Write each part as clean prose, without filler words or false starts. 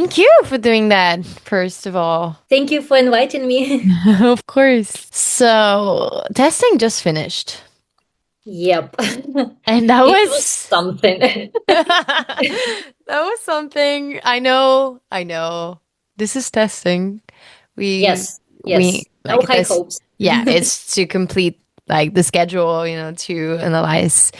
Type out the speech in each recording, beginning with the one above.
Thank you for doing that, first of all. Thank you for inviting me. Of course. So, testing just finished. Yep. And that It was was something. that was something. I know. This is testing. We Yes, we yes. No like high this. hopes. Yeah, it's to complete like the schedule, to analyze,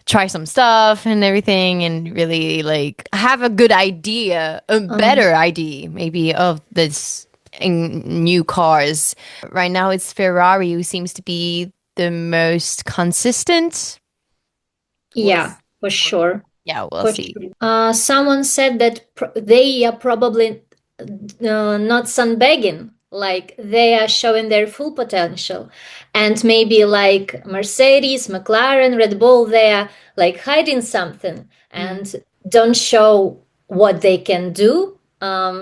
try some stuff and everything, and really like have a good idea, a Um, better idea maybe of this in new cars. Right now it's Ferrari who seems to be the most consistent. We'll yeah, for sure. Yeah, we'll For see. sure. Someone said that they are probably not sandbagging, like they are showing their full potential. And maybe like Mercedes, McLaren, Red Bull, they are like hiding something Mm. and don't show what they can do.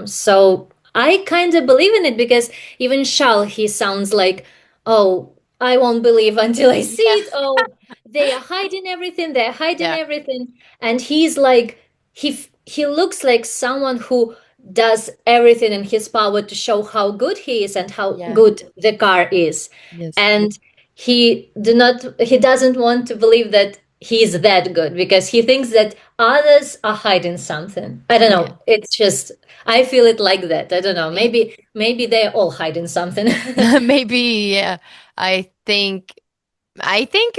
So I kind of believe in it because even Charles, he sounds like, oh, I won't believe until I see Yeah. it. Oh, they are hiding everything. They're hiding Yeah. everything. And he's like, he looks like someone who does everything in his power to show how good he is and how Yeah. good the car is. Yes. And he doesn't want to believe that he's that good because he thinks that others are hiding something. I don't Yeah. know. It's just I feel it like that. I don't know. Me. Maybe they're all hiding something. Maybe, yeah. I think I think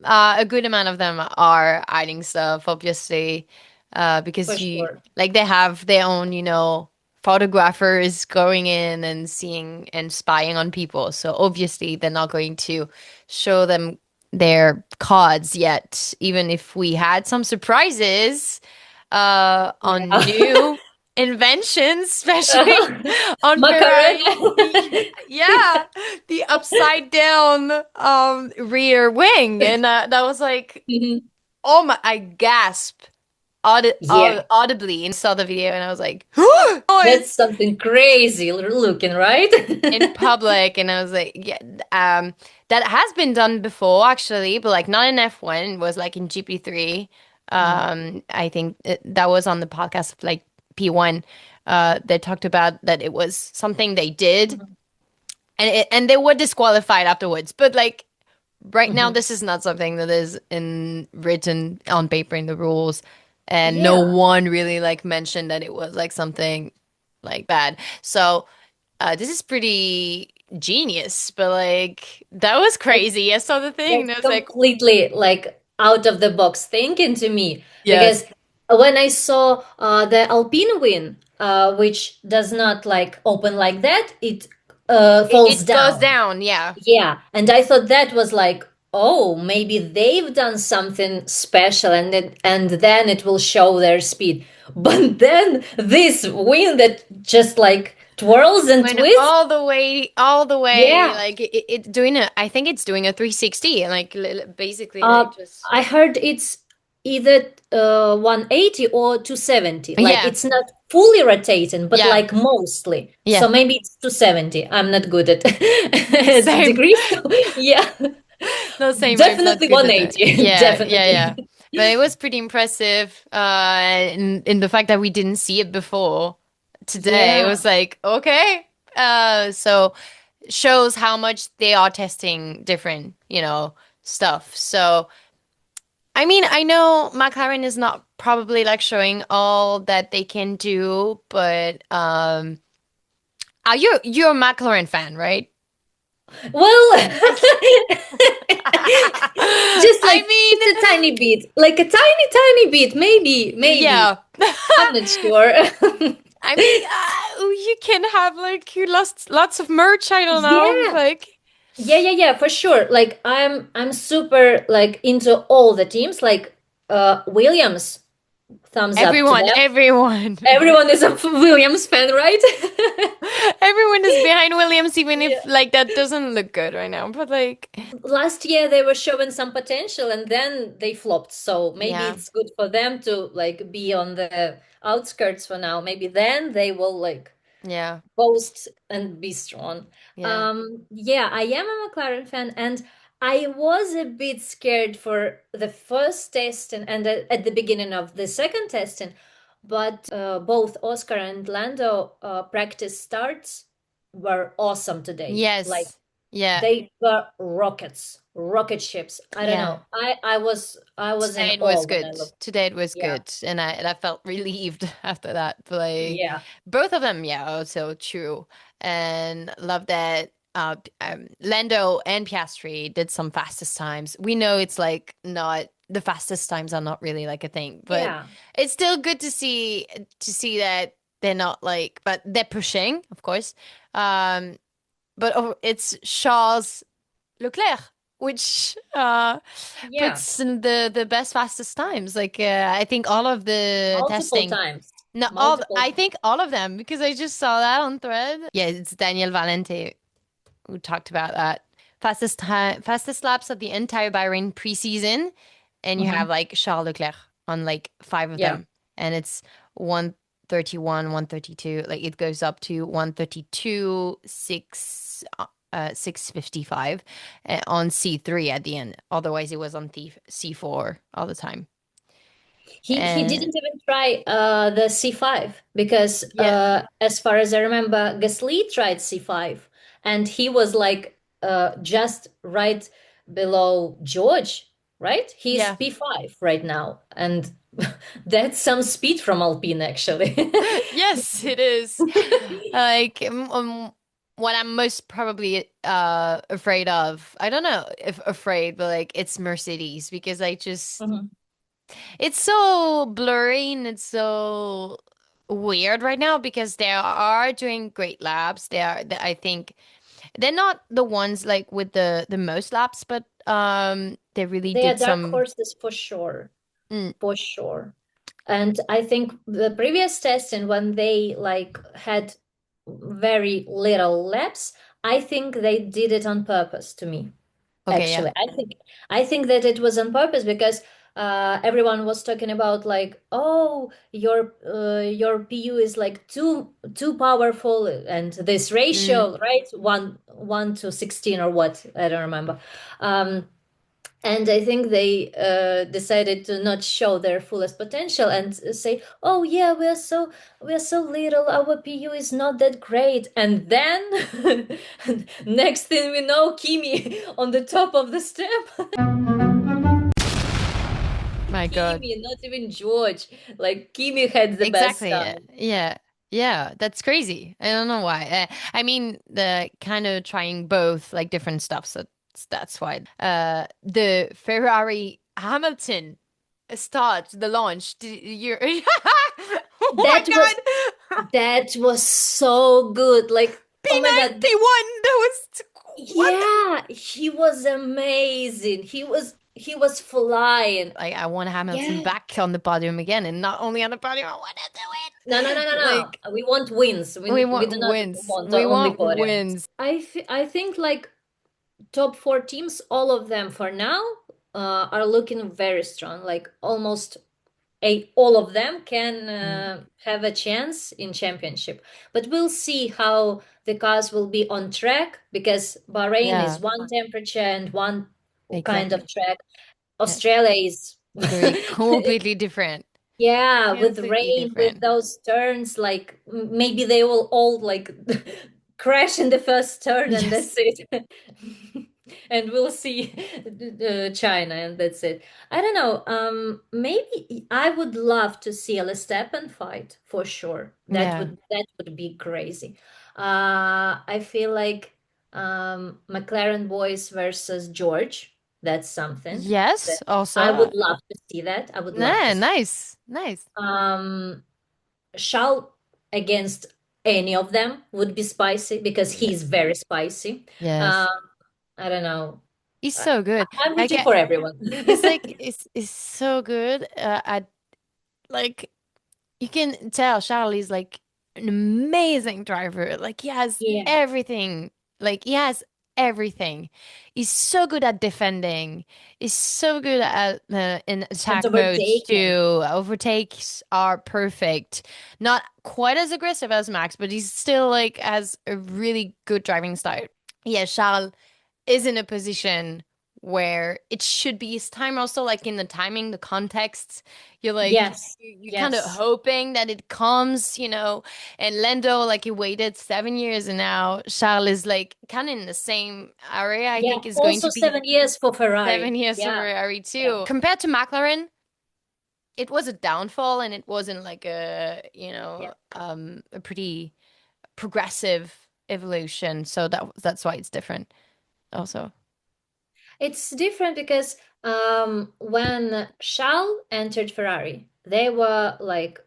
a good amount of them are hiding stuff, obviously, For because sure. they have their own, photographers going in and seeing and spying on people. So obviously they're not going to show them their cards yet, even if we had some surprises on Yeah. new inventions, especially on Ferrari. Macarena. Yeah, the upside down rear wing, and that was like, Mhm. oh my! I gasped Yeah. audibly and saw the video, and I was like, oh, That's it's something crazy looking, right? in public, and I was like, yeah, that has been done before actually, but like not in F1, it was like in GP3. Mm. I think that was on the podcast of like P1. They talked about that it was something they did, Mhm. and they were disqualified afterwards. But like right now, Mhm. this is not something that is in written on paper in the rules, and no Yeah. one really like mentioned that it was like something like bad. So this is pretty genius, but like that was That's crazy. I saw the thing and that's I was like, completely like out of the box thinking to me yes, because when I saw the Alpine win, which does not like open like that, it falls it goes down. down. Yeah, Yeah, and I thought that was like, oh, maybe they've done something special, and then it will show their speed. But then this wing that just like twirls and went twists. all the way. Yeah, Like it's doing I think it's doing a 360, and like basically uh, like just I heard it's either 180 or 270. Like yeah, it's not fully rotating, but yeah, like mostly. yeah. So maybe it's 270. I'm not good at, at Same. degrees. So yeah, No, same. I'm not definitely good at that. 180. Yeah, yeah, yeah. Definitely. But it was pretty impressive. In the fact that we didn't see it before today. It Yeah. was like, okay. So shows how much they are testing different, stuff. So I mean, I know McLaren is not probably like showing all that they can do, but are you're a McLaren fan, right? Well, just I like just a mean, tiny bit, like a tiny, tiny bit, maybe. yeah. I'm not sure. I mean, you can have like you lost lots of merch. I don't know, Yeah, like yeah, for sure. Like I'm super like into all the teams. Like Williams, thumbs up to them. everyone, Everyone is a Williams fan, right? everyone is behind Williams, even Yeah. if like that doesn't look good right now. But like, Last year they were showing some potential and then they flopped. So maybe yeah, it's good for them to like be on the outskirts for now. Maybe then they will like yeah, boast and be strong. yeah. Yeah, I am a McLaren fan, and I was a bit scared for the first test and at the beginning of the second testing. but both Oscar and Lando practice starts were awesome today. Like Yes. Yeah. they were rockets, rocket ships. I don't Yeah. know. I was in Today it was awe when I good. looked. Today it was Yeah, good, and I felt relieved after that. But like yeah. both of them, yeah, also true, and love that. Lando and Piastri did some fastest times. We know it's like not the fastest times are not really like a thing, but Yeah, it's still good to see that they're not like, but they're pushing, of course. Um, but it's Charles Leclerc, which yeah. puts in the best fastest times. Like I think all of the Multiple testing, times. no, all Multiple I times. think all of them because I just saw that on thread. Yeah, it's Daniel Valente who talked about that fastest time, fastest laps of the entire Bahrain preseason, and you have Mhm. like Charles Leclerc on like five of Yeah. them, and it's 131, 132. Like it goes up to 132, 655 on C3 at the end. Otherwise, it was on C4 all the time. He And didn't even try the C5 because yeah, as far as I remember, Gasly tried C5 and he was like just right below George, right? He's yeah. P5 right now, and that's some speed from Alpine actually. Yes, it is. Like what I'm most probably afraid of. I don't know if afraid, but like it's Mercedes because I just Mhm. it's so blurry and it's so weird right now because they are doing great laps. I think they're not the ones like with the most laps, but they really They are did dark some horses for sure, mm, for sure. And I think the previous testing, when they like had very little laps, I think they did it on purpose to me. okay, yeah. Actually, I think that it was on purpose because everyone was talking about like, oh, your PU is like too powerful, and this Mm, ratio, right? One to 16 or what? I don't remember. Um, and I think they decided to not show their fullest potential and say, "Oh yeah, we're so little. Our PU is not that great." And then, next thing we know, Kimi on the top of the step. my God. Kimi, not even George. Like Kimi had the best Exactly. Yeah. time. Yeah. Yeah, that's crazy. I don't know why. I mean, the kind of trying both like different stuff. So that's why. The Ferrari Hamilton start the launch. You're oh my That was God. that was so good. Like, oh my God, P91. That was what? yeah, he was amazing. He was flying. Like I want Hamilton Yeah. back on the podium again, and not only on the podium, I want to do No, no, no, no, it. Like no. We want wins. We we we want do not wins. want We only want podiums. wins. I think like top four teams, all of them for now, are looking very strong. Like almost all of them can Mm. have a chance in championship. But we'll see how the cars will be on track because Bahrain is Yeah, one temperature and one kind exactly. of track. Yeah. Australia is Gonna be completely different. yeah, with Completely rain, with different. those turns, like maybe they will all like crash in the first turn and Yes. that's it. And we'll see China and that's it. I don't know. Maybe I would love to see a Verstappen fight for sure. That Yeah. would that would be crazy. I feel like McLaren boys versus George. That's something that Yes, I also. would love to see that. I would love to Nah, see. nice. Nice. Um, Shao against any of them would be spicy because Yeah. he's very spicy. Um, Yes. I don't know. He's I, so good. I'm I rooting get for everyone. he's like is so good at like you can tell Charlie is like an amazing driver. Like he has Yeah, everything. Like he has everything. He's so good at defending. He's so good at in and attack modes overtaking. too. Overtakes are perfect. Not quite as aggressive as Max, but he's still like has a really good driving style. Yeah, Charles is in a position where it should be his time also, like in the timing, the context. You're like Yes, you're kind of yes, hoping that it comes, and Lando, like he waited 7 years, and now Charles is like kind of in the same area. I yeah. think is going Also to be 7 years for 7 Ferrari. years for Yeah, Ferrari yeah, too. Compared to McLaren, it was a downfall, and it wasn't like yeah. a pretty progressive evolution. So that's why it's different also. It's different because when Charles entered Ferrari, they were like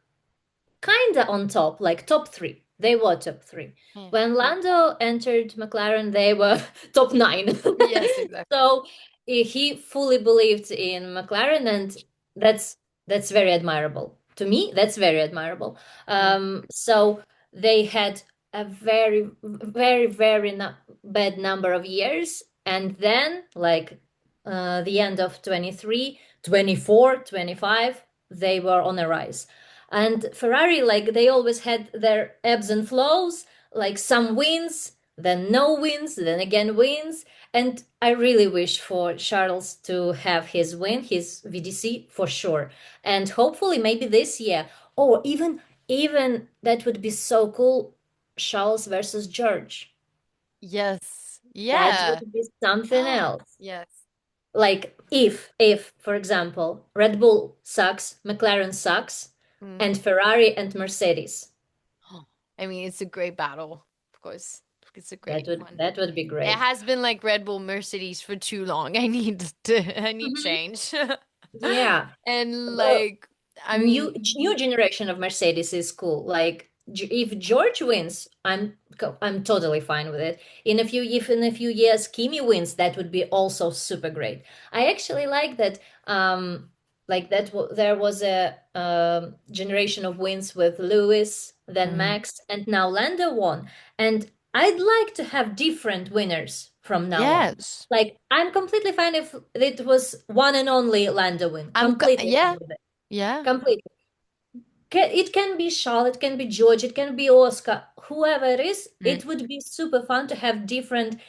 kinda on top, like top three. They were top three. Yeah. When Lando entered McLaren, they were top nine. Yes, exactly. So he fully believed in McLaren, and that's that's very admirable. To me, that's very admirable. Mm. So they had a very, very, very bad number of years, and then like the end of 23, 24, 25, they were on a rise. And Ferrari, like they always had their ebbs and flows, like some wins, then no wins, then again wins. And I really wish for Charles to have his win, his VDC for sure. And hopefully maybe this year, or even that would be so cool, Charles versus George. Yes. That Yeah. would be something else. Yes. Like if for example Red Bull sucks, McLaren sucks, Mm. and Ferrari and Mercedes, I mean, it's a great battle, of course. It's a that great would one. that would be It great. has been like Red Bull Mercedes for too long. I need Mhm. change. Yeah. And Well, like, I new mean, new generation of Mercedes is cool. Like if George wins, I'm totally fine with it. If in a few years Kimi wins, that would be also super great. I actually like that. There was a generation of wins with Lewis, then mhm. Max, and now Lando won. And I'd like to have different winners from now on. Yes. Like I'm completely fine if it was one and only Lando win. Completely Yeah. fine with it. Yeah. Completely. It can be Charlotte, it can be George, it can be Oscar, whoever it is. Mm. It would be super fun to have different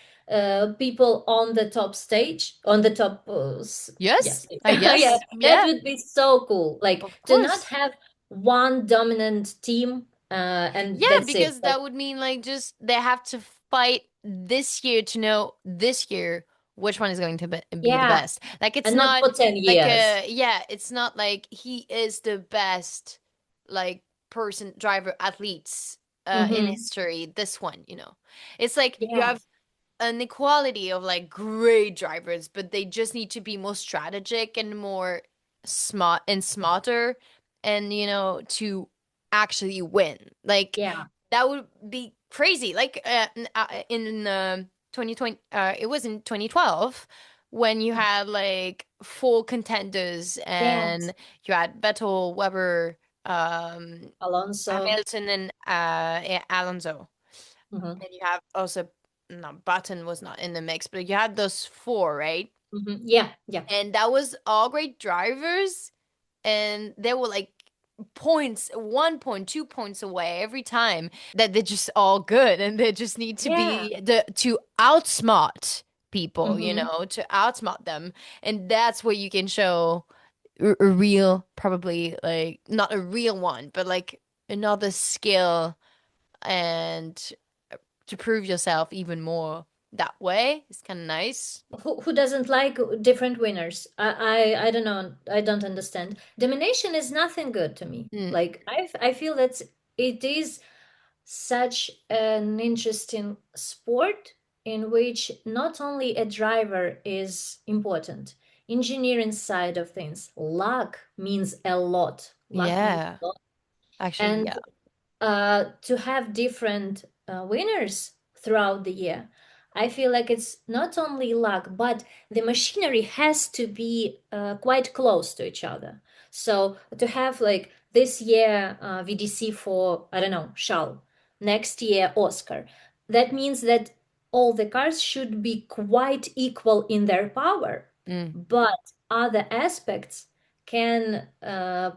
people on the top stage, on the top, Yes, yes, I yeah, guess. that Yeah, would be so cool. Like of to not course. have one dominant team, and Yeah, that's it. because Like, that would mean like just they have to fight this year to know this year which one is going to be the yeah, best. Like it's and not not for 10 like years. it's not like he is the best like person, driver, athletes in Mm-hmm. history. This one, it's like you Yeah, have an equality of like great drivers, but they just need to be more strategic and more smart and smarter, and to actually win. Like yeah, that would be crazy. Like in 2020, it was in 2012 when you had like four contenders, yes. and you had Vettel, Weber, Alonso. Hamilton, and Alonso. Mm-hmm. And you have also, no, Button was not in the mix, but you had those four, right? Mm-hmm. Yeah, yeah, And that was all great drivers, and they were like points, 1 point, 2 points away every time. That they're just all good, and they just need to yeah. be to outsmart people, Mm-hmm. to outsmart them, and that's where you can show a real, probably like not a real one, but like another skill, and to prove yourself even more that way. It's kind of nice. Who doesn't like different winners? I don't know. I don't understand. Domination is nothing good to me. Mm, Like I feel that it is such an interesting sport in which not only a driver is important, engineering side of things, luck means a lot. Luck means yeah, a lot. actually, And yeah. to have different winners throughout the year, I feel like it's not only luck, but the machinery has to be quite close to each other. So to have like this year VDC for, I don't know, Charles, next year Oscar, that means that all the cars should be quite equal in their power, Mm, but other aspects can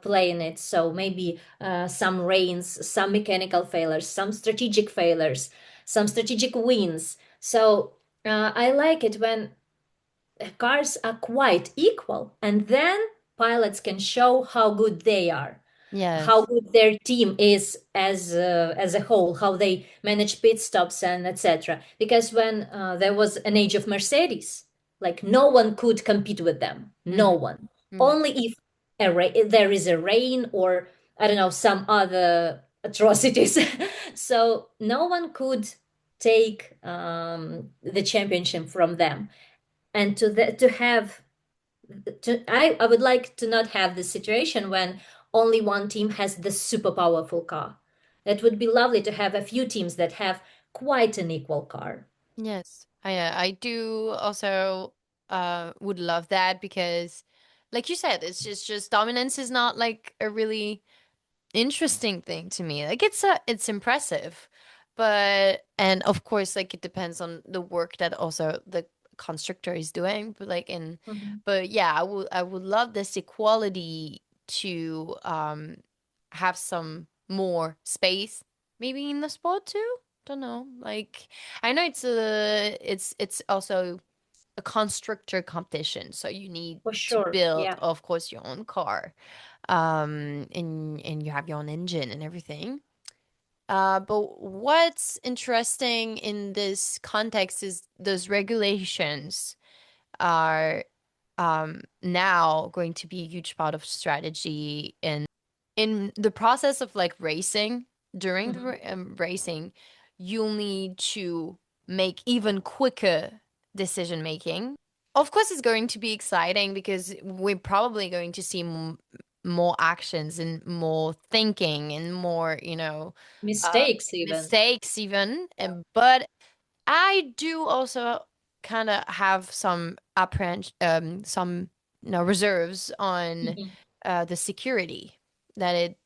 play in it. So maybe some rains, some mechanical failures, some strategic failures, some strategic wins. So I like it when cars are quite equal, and then pilots can show how good they are, how Yes. good their team is as a whole, how they manage pit stops and etc. Because when there was an age of Mercedes, like no one could compete with them, no Mm. one. Yeah. Only if there is a rain or I don't know some other atrocities. So no one could take the championship from them, and to have I would like to not have the situation when only one team has the super powerful car. That would be lovely to have a few teams that have quite an equal car. Yes. I do also would love that because like you said, it's just dominance is not like a really interesting thing to me. Like it's impressive, but and of course like it depends on the work that also the constructor is doing. But Mhm. but yeah, I would love this equality to have some more space maybe in the sport too. Don't know. Like I know it's also a constructor competition, so you need For to sure. build, Yeah. of course, your own car and you have your own engine and everything. But what's interesting in this context is those regulations are now going to be a huge part of strategy in the process of like racing. During the Mhm. racing, you'll need to make even quicker decision making. Of course, it's going to be exciting because we're probably going to see more actions and more thinking and more, Mistakes even. mistakes even. Yeah. But I do also kind of have some some reserves on Mhm. the security that it,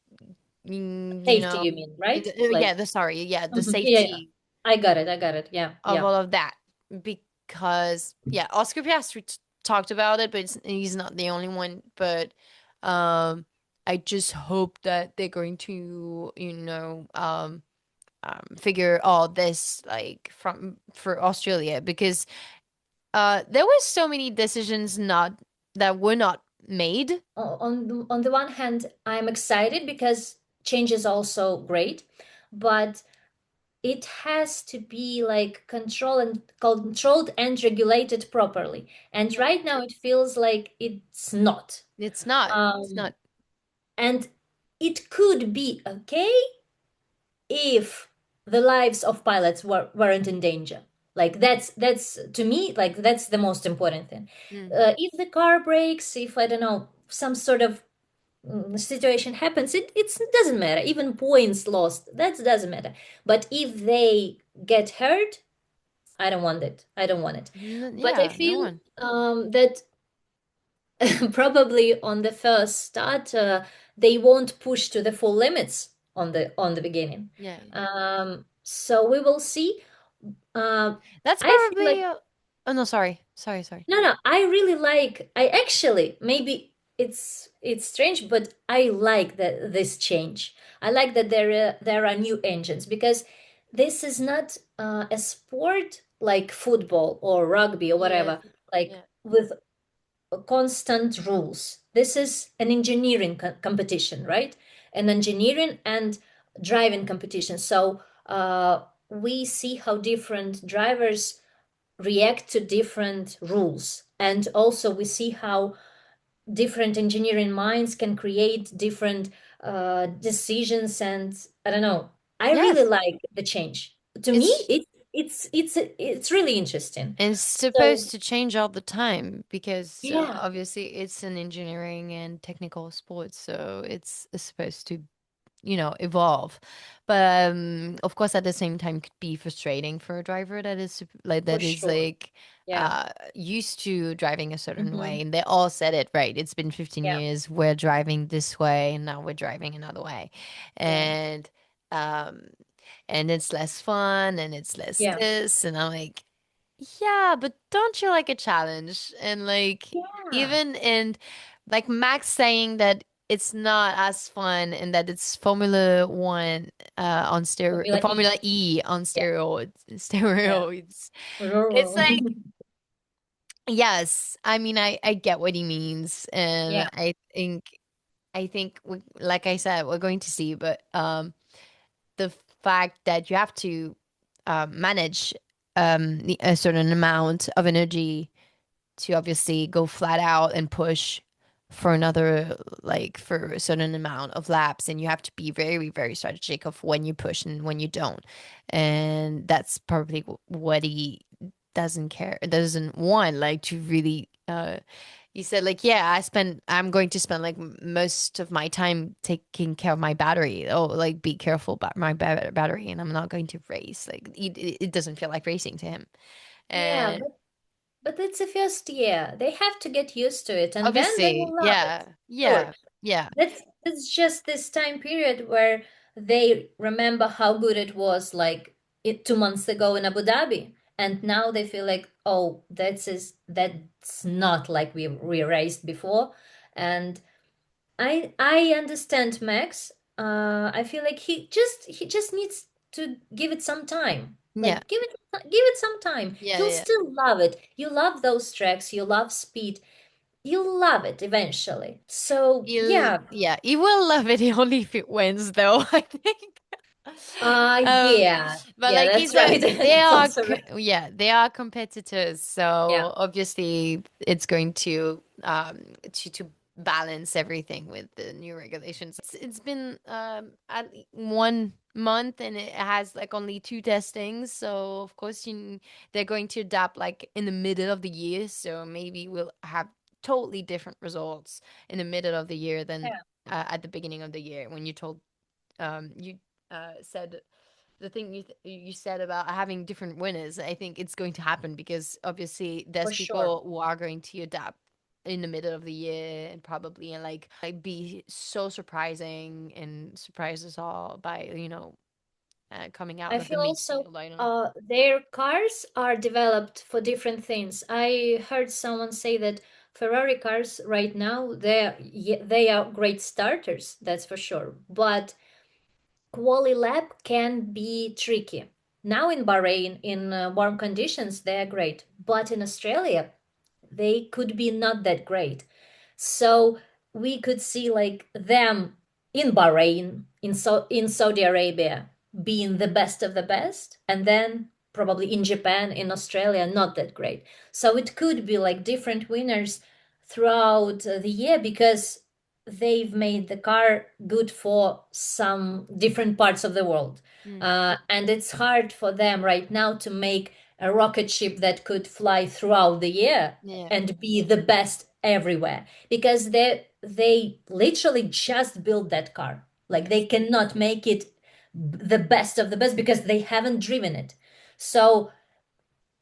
Safety, you mean, right? Like, yeah, the mhm. Yeah, yeah. safety I got it. I got it. Yeah, of yeah. all of that because yeah, Oscar Piastri talked about it, but he's not the only one. But um, I just hope that they're going to figure all this like from for Australia because there were so many decisions not that were not made. On the one hand, I'm excited because change is also great, but it has to be like controlled and regulated properly. And Yeah. right now, it feels like it's not. It's not. It's Um, not. and it could be okay if the lives of pilots weren't in danger. Like that's to me like that's the most important thing. Mm. If the car breaks, if I don't know some sort of situation happens, it doesn't matter. Even points lost, that doesn't matter. But if they get hurt, I don't want it. I don't want it. But I Yeah, no feel one. that probably on the first start, they won't push to the full limits on the beginning. Yeah. So we will see. Uh, That's I feel like probably oh no, sorry. no, no. I really like. I actually maybe it's strange, but I like that this change. I like that there are new engines because this is not a sport like football or rugby or Yes. whatever, like Yeah. with constant rules. This is an engineering competition, right? An engineering and driving competition. So we see how different drivers react to different rules. And also, we see how different engineering minds can create different decisions. And I don't know, I really Yes. like the change. To me, It's it's really interesting. it's So, supposed to change all the time because yeah, obviously it's an engineering and technical sport, so it's supposed to evolve. But of course at the same time could be frustrating for a driver that is for sure. Yeah. used to driving a certain way, Hmm. and they all said it right. It's been 15 Yeah. years we're driving this way and now we're driving another way. Yeah. And um and it's less fun and it's less Yeah. this, and I'm like, yeah, but don't you like a challenge? And like Yeah. even in like Max saying that it's not as fun and that it's Formula One on Formula E. Formula E on Yeah. steroids Yeah. steroids. It's like Yes, I mean, I get what he means, Yeah, and I think like I said, we're going to see, but the fact that you have to manage a certain amount of energy to obviously go flat out and push for another, like for a certain amount of laps, and you have to be very very strategic of when you push and when you don't, and that's probably what he doesn't want, like to really he said, like, yeah, I'm going to spend like most of my time taking care of my battery. Oh, like be careful about my battery, and I'm not going to race. Like it doesn't feel like racing to him. yeah, And but it's the first year. They have to get used to it, and then they will obviously, love it. yeah, Sure. yeah, yeah, That's just this time period where they remember how good it was like 2 months ago in Abu Dhabi. And now they feel like, oh, that's not like we raced before. And I understand Max. I feel like he just needs to give it some time. yeah, Like give it some time. yeah, He'll yeah. still love it. You love those tracks. You love speed. You'll love it eventually. So He'll, yeah, yeah, he will love it only if it wins, though, I think. Um, yeah, but yeah, like that's he's a, right. they That's are, also right. yeah, they are competitors. Yeah, So obviously, it's going to balance everything with the new regulations. It's been at 1 month, and it has like only two testings. So of course, they're going to adapt like in the middle of the year. So maybe we'll have totally different results in the middle of the year than yeah, at the beginning of the year when you said the thing you said about having different winners. I think it's going to happen because obviously for there's sure. people who are going to adapt in the middle of the year and probably and like be so surprising and surprise us all by coming out I of the feel also midfield. I don't know. their cars are developed for different things. I heard someone say that Ferrari cars right now they are great starters, that's for sure. But quali lab can be tricky. Now in Bahrain, in warm conditions, they are great, but in Australia, they could be not that great. So we could see like them in Bahrain, in Saudi Arabia, being the best of the best, and then probably in Japan, in Australia, not that great. So it could be like different winners throughout the year because they've made the car good for some different parts of the world. Mm, And it's hard for them right now to make a rocket ship that could fly throughout the year yeah. and be the best everywhere because they literally just built that car. Like they cannot make it the best of the best because they haven't driven it. So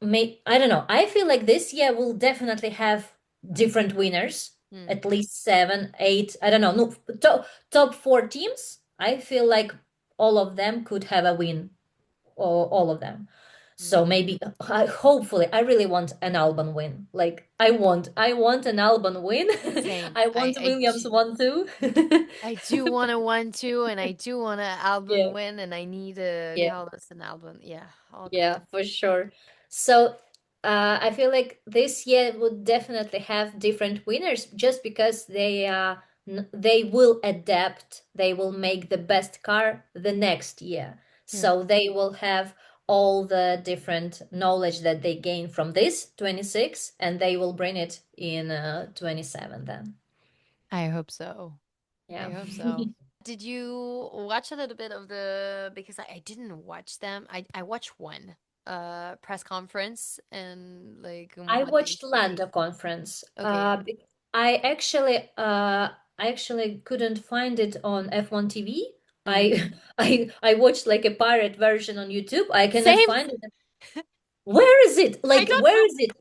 I don't know. I feel like this year will definitely have different winners, Mm, at least seven, eight. I don't know. No, top four teams. I feel like all of them could have a win, or all of them. So mm. maybe, hopefully, I really want an Albon win. Like I want an Albon win. Same. I I want I Williams do, one too. I do want a 1-2, and I do want an Yeah, album win, and I need a yeah. Carlos and album. Yeah, all Yeah, coming. for sure. So I feel like this year would definitely have different winners just because they will adapt. They will make the best car the next year. Hmm. So they will have all the different knowledge that they gain from this 26 and they will bring it in 27 then. I hope so. I Yeah. hope so. Did you watch a little bit of because I didn't watch them. I watched one press conference, and like I what they watched say. Lando conference. Okay. I actually couldn't find it on F1 TV. Mm. I watched like a pirate version on YouTube. I cannot Same. find it. Where is it? I Like, don't where know. is it?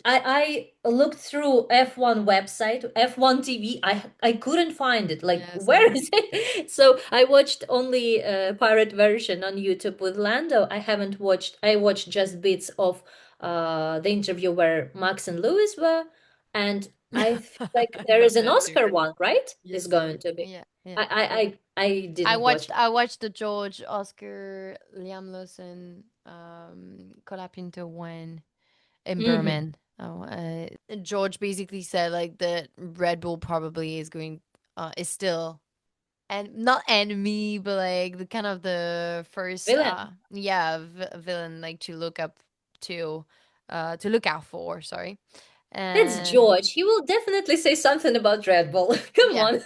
I looked through F1 website, F1 TV. I couldn't find it. Like, Yeah, where same. is it? So I watched only a pirate version on YouTube with Lando. I watched just bits of the interview where Max and Lewis were, and I feel like I there is love an that too. Oscar one, right? Is Yes. going to be. Yeah. Yeah. I I didn't watch watched it. I watched the George Oscar Liam Lawson Colapinto one in Hmm. Berman. Oh, George basically said like that Red Bull probably is still and not enemy, but like the kind of the first Villain. yeah villain like to look out for. Sorry, That's and George. He will definitely say something about Red Bull. Come yeah. on.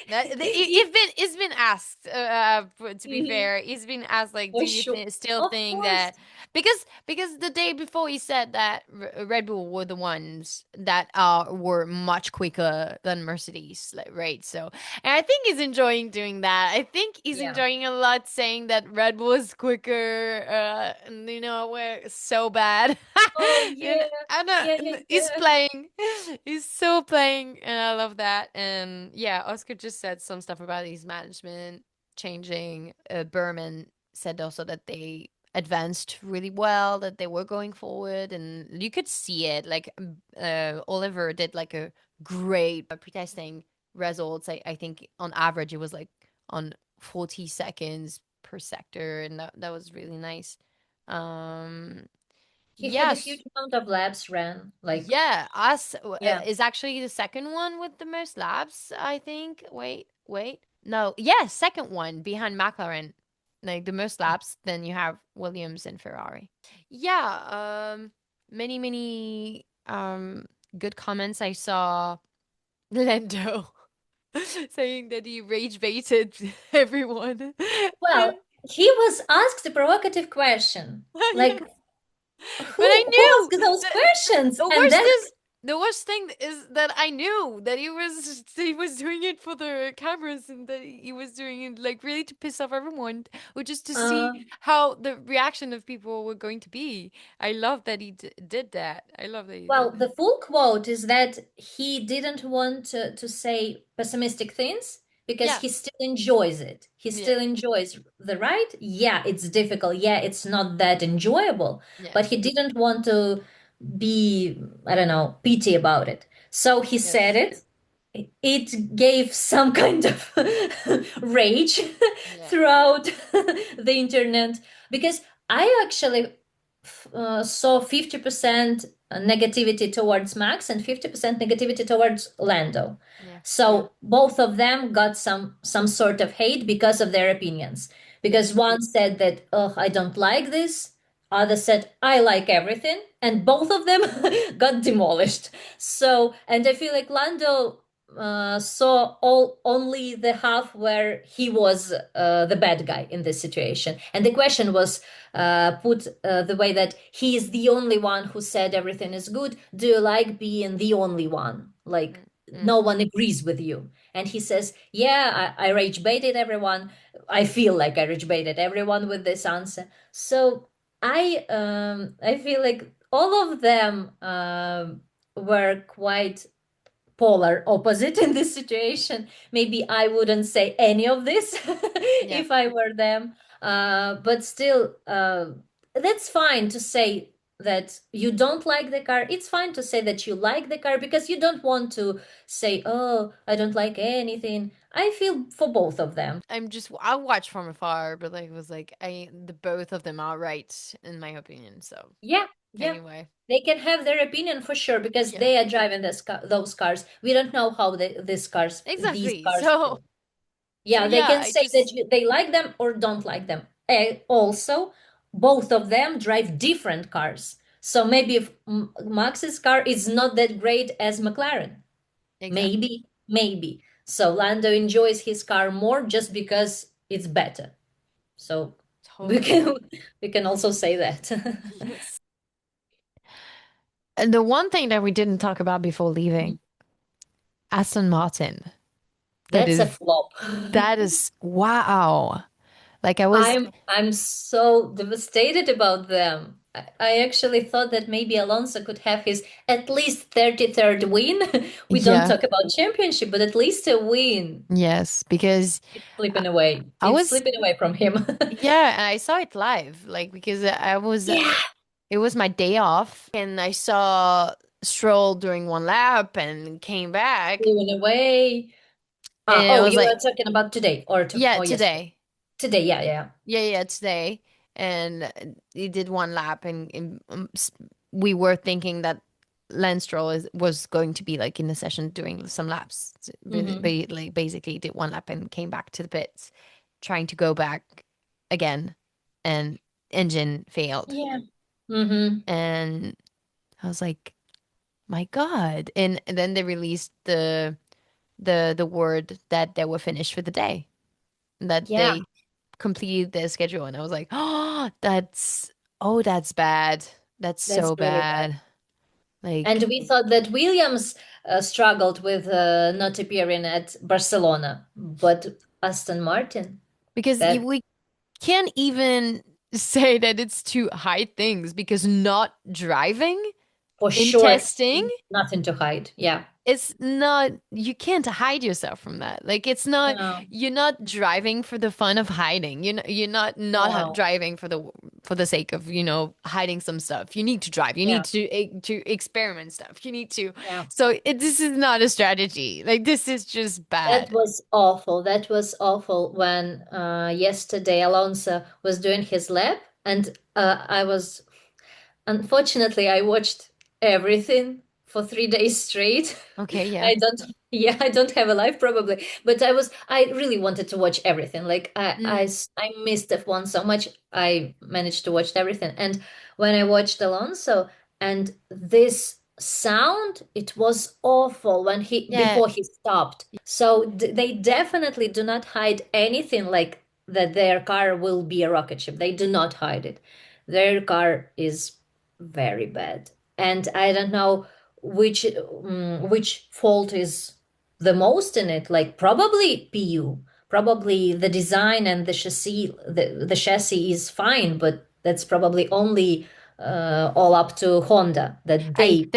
It's been asked. To be Mhm. fair, he's been asked like, do For you sure. still Of think course. that because the day before he said that Red Bull were the ones that were much quicker than Mercedes, like, right? So, and I think he's enjoying doing that. I think he's Yeah. enjoying a lot saying that Red Bull is quicker. And we're so bad. Oh And yeah. I Yeah, yeah, know he's yeah. playing. He's still playing, and I love that. And yeah, Oscar just said some stuff about his management changing. Berman said also that they advanced really well, that they were going forward, and you could see it. Like Oliver did like a great pre-testing results. I think on average it was like on 40 seconds per sector, and that was really nice. Um, He had a yes. huge amount of laps ran. Like, Yeah, us yeah. is actually the second one with the most laps, I think. Wait. No, yeah, second one behind McLaren. Like the most laps, then you have Williams and Ferrari. Yeah, many good comments. I saw Lando saying that he rage baited everyone. Well, he was asked a provocative question. Yeah. Like, But I who knew asked those that questions? the And worst then, is the worst thing is that I knew that he was doing it for the cameras and that he was doing it like really to piss off everyone or just to see uh, how the reaction of people were going to be. I love that he did that. I love that he well, did the that. full quote is that he didn't want to say pessimistic things because Yeah. he still enjoys it. He Yeah. still enjoys the ride. Yeah, it's difficult. Yeah, it's not that enjoyable, Yeah. but he didn't want to be, I don't know, pity about it. So he said Yes. it. It gave some kind of rage Yeah. throughout the internet because I actually saw 50% negativity towards Max and 50% negativity towards Lando. Yeah. So both of them got some sort of hate because of their opinions. Yeah. Because one said that, oh, I don't like this. Other said, I like everything. And both of them got demolished. So, and I feel like Lando saw all only the half where he was the bad guy in this situation. And the question was put the way that he is the only one who said everything is good. Do you like being the only one? Like Mm, mm, no one agrees with you. And he says, yeah, I rage baited everyone. I feel like I rage baited everyone with this answer. So I feel like all of them were quite polar opposite in this situation. Maybe I wouldn't say any of this yeah. if I were them. But still, that's fine to say that you don't like the car. It's fine to say that you like the car because you don't want to say, oh, I don't like anything. I feel for both of them. I watch from afar, but like it was like the both of them are right in my opinion. So Yeah, yeah. anyway. They can have their opinion for sure because Yeah. they are driving those cars. We don't know how these Exactly. cars So feel. so Yeah, they yeah, can I say that just they like them or don't like them. Also, both of them drive different cars. So maybe if Max's car is not that great as McLaren. exactly. Maybe. So Lando enjoys his car more just because it's better. So we Totally. can we can also say that. Yes. And the one thing that we didn't talk about before leaving, Aston Martin. That That's a is flop. that is wow. Like I was I'm so devastated about them. I actually thought that maybe Alonso could have his at least 33rd win. We don't yeah. talk about championship, but at least a win. Yes, because It's slipping away. I It's was slipping away from him. yeah, and I saw it live like because I was Yeah. it was my day off and I saw Stroll doing one lap and came back Slipping away. and I Oh, was you were like, talking about today or yeah, or yesterday. today. Today, yeah, yeah. Yeah, today. And he did one lap and we were thinking that Lance Stroll was going to be like in the session doing some laps. Mm-hmm. Like basically did one lap and came back to the pits, trying to go back again, and engine failed. Yeah. Mm-hmm. And I was like, my God. And then they released the word that they were finished for the day, that Yeah, they completed their schedule. And I was like, oh, that's bad. That's that's so really bad. bad. And Like, we thought that Williams struggled with not appearing at Barcelona, but Aston Martin, because that we can't even say that it's to hide things, because not driving for in sure, testing, nothing to hide. Yeah. it's not, you can't hide yourself from that. Like, it's not, No, you're not driving for the fun of hiding. You're not no. driving for the sake of, hiding some stuff. You need to drive. You Yeah, need to experiment stuff. You need to. yeah. So this is not a strategy. Like, this is just That bad. was awful. That was awful when yesterday Alonso was doing his lap, and I was unfortunately, I watched everything for 3 days straight. Okay, yeah. I don't, yeah, I don't have a life probably, but I really wanted to watch everything. Like Mm. I missed F1 so much. I managed to watch everything. And when I watched Alonso and this sound, it was awful when Yeah, before he stopped. So they definitely do not hide anything like that their car will be a rocket ship. They do not hide it. Their car is very bad. And I don't know which fault is the most in it. Like probably PU, probably the design and the chassis. The chassis is fine, but that's probably only all up to Honda that they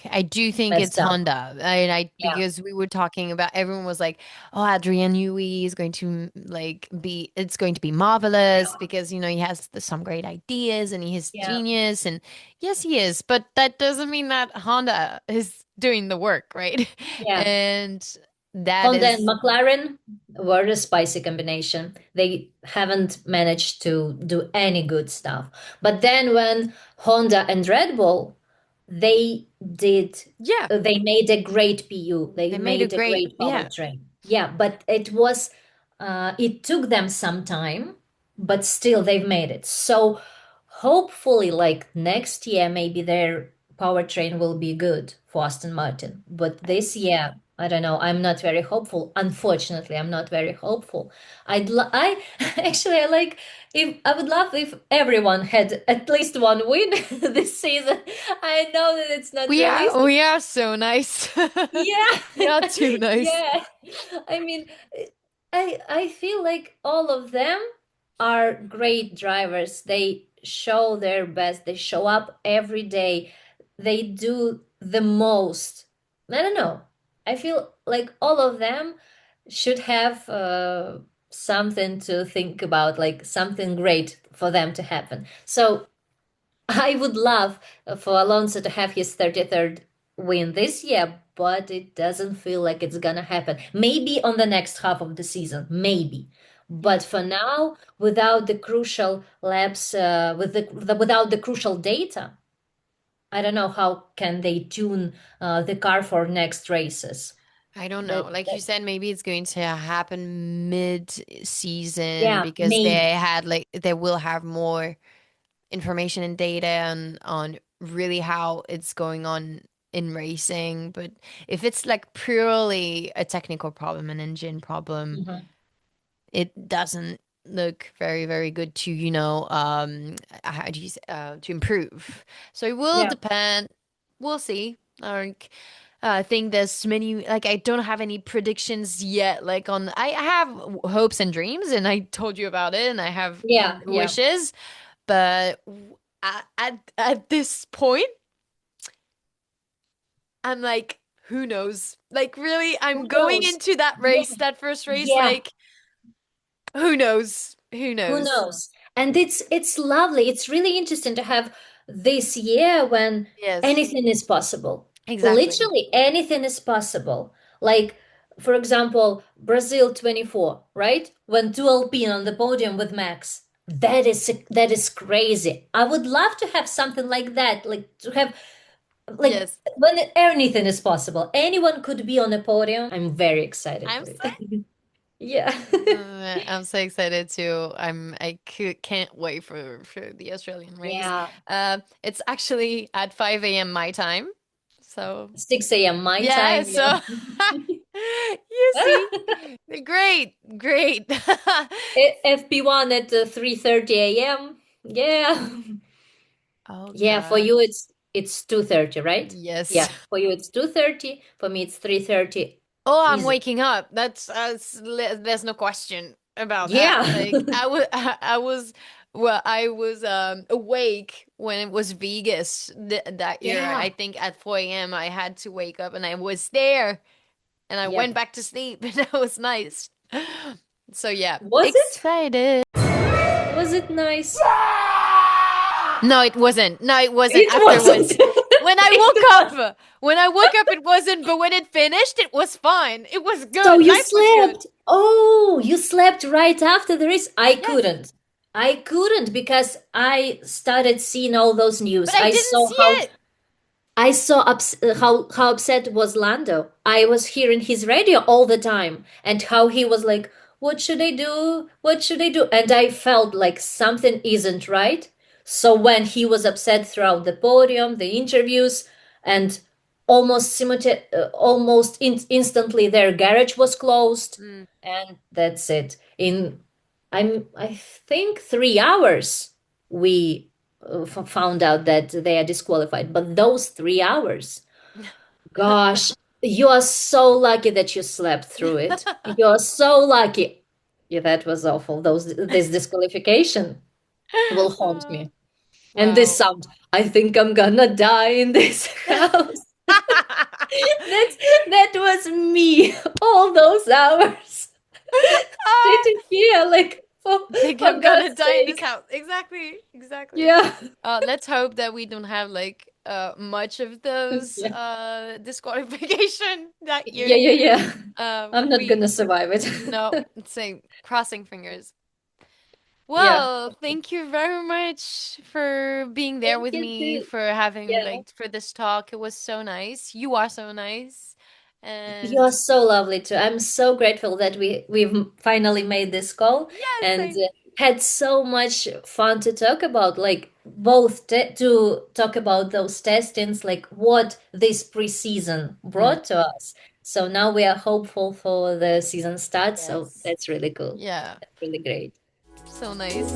I do think it's messed up. Honda. I Yeah, because we were talking about, everyone was like, "Oh, Adrian Newey is going to like be it's going to be marvelous, yeah, because he has some great ideas and he is yeah, genius." And yes, he is, but that doesn't mean that Honda is doing the work, right? yeah. And that Honda and is, McLaren were a spicy combination. They haven't managed to do any good stuff. But then when Honda and Red Bull, they did, yeah, they made a great PU. They they made a made a great, great yeah. powertrain. Yeah, but it took them some time, but still they've made it. So hopefully, like next year, maybe their powertrain will be good for Aston Martin. But this year, I don't know. I'm not very hopeful. Unfortunately, I'm not very hopeful. I actually I like if I would love if everyone had at least one win this season. I know that it's not realistic. We are so nice. Yeah, We are too nice. yeah. I mean, I feel like all of them are great drivers. They show their best. They show up every day. They do the most. I don't know. I feel like all of them should have something to think about, like something great for them to happen. So I would love for Alonso to have his 33rd win this year, but it doesn't feel like it's gonna happen. Maybe on the next half of the season, maybe. Yeah. But for now, without the crucial laps, without the crucial data, I don't know how can they tune the car for next races. I don't know. Like you That said, maybe it's going to happen mid-season, yeah, because maybe. they will have more information and data on really how it's going on in racing. But if it's like purely a technical problem, an engine problem, Mhm. it doesn't look very, very good to, how do you say, to improve. So it will Yeah, depend. We'll see. Like, I think there's many, like, I don't have any predictions yet. Like, I have hopes and dreams, and I told you about it, and I have yeah, yeah. wishes, but at this point, I'm like, who knows? Like, really, Who I'm going knows? into that Yeah, race, that first race, yeah. like, who knows? Who Who knows? knows? And it's lovely. It's really interesting to have this year when Yes, anything is possible. exactly. Literally anything is possible. Like for example, Brazil 24, right? When two Alpine on the podium with Max. That is crazy. I would love to have something like that, like to have like Yes. when anything is possible, anyone could be on a podium. I'm very excited I'm for so it. Yeah. I'm so excited too. Can't wait for the Australian race. Yeah. It's actually at 5 a.m. my time. So 6 a.m. my yeah, time. so you see. Great, great. FP1 at 3:30 a.m. Yeah. Oh Yeah, for God. you it's 2:30, right? Yes. Yeah, for you it's 2:30, for me it's 3:30. Oh, I'm Easy. waking up. There's no question about that. Yeah. Like I was I was well, I was awake when it was Vegas that year. Yeah. I think at 4 a.m. I had to wake up and I was there and I went Yep. back to sleep and that was nice. So yeah, Was it? excited. Was it nice? No, it wasn't. No, it wasn't It wasn't. afterwards. When I It was. woke up, when I woke up, it wasn't. But when it finished, it was fine. It was So good. you Life was good. slept. Oh, you slept right after the race. I Yes, couldn't. I couldn't because I started seeing all those but news. I I didn't saw see how it. how upset was Lando. I was hearing his radio all the time and how he was like, "What should I do? What should I do?" And I felt like something isn't right. So when he was upset throughout the podium, the interviews, and instantly their garage was closed, Mm. and that's it. I think 3 hours we found out that they are disqualified. But those 3 hours, gosh, you are so lucky that you slept through it. You're so lucky. Yeah, that was awful. This disqualification will haunt me. And this Wow. sound, I think I'm gonna die in this house. That's that was me all those hours sitting here like Think for I'm gonna God's die in this sake. house. Exactly. Exactly. Yeah. Let's hope that we don't have like much of those Yeah. disqualification that Yeah, year. yeah, yeah. I'm not We gonna survive it. no, same crossing fingers. Yeah. Well, thank you very much for being there Thank with you me, too. for having Yeah. like for this talk. It was so nice. You are so nice. You And are so lovely too. I'm so grateful that we've finally made this call yes, and same. had so much fun to talk about, like both to talk about those testings, like what this preseason Mm, brought to us. So now we are hopeful for the season start. So yes. that's really cool. Yeah. That's really great. So nice.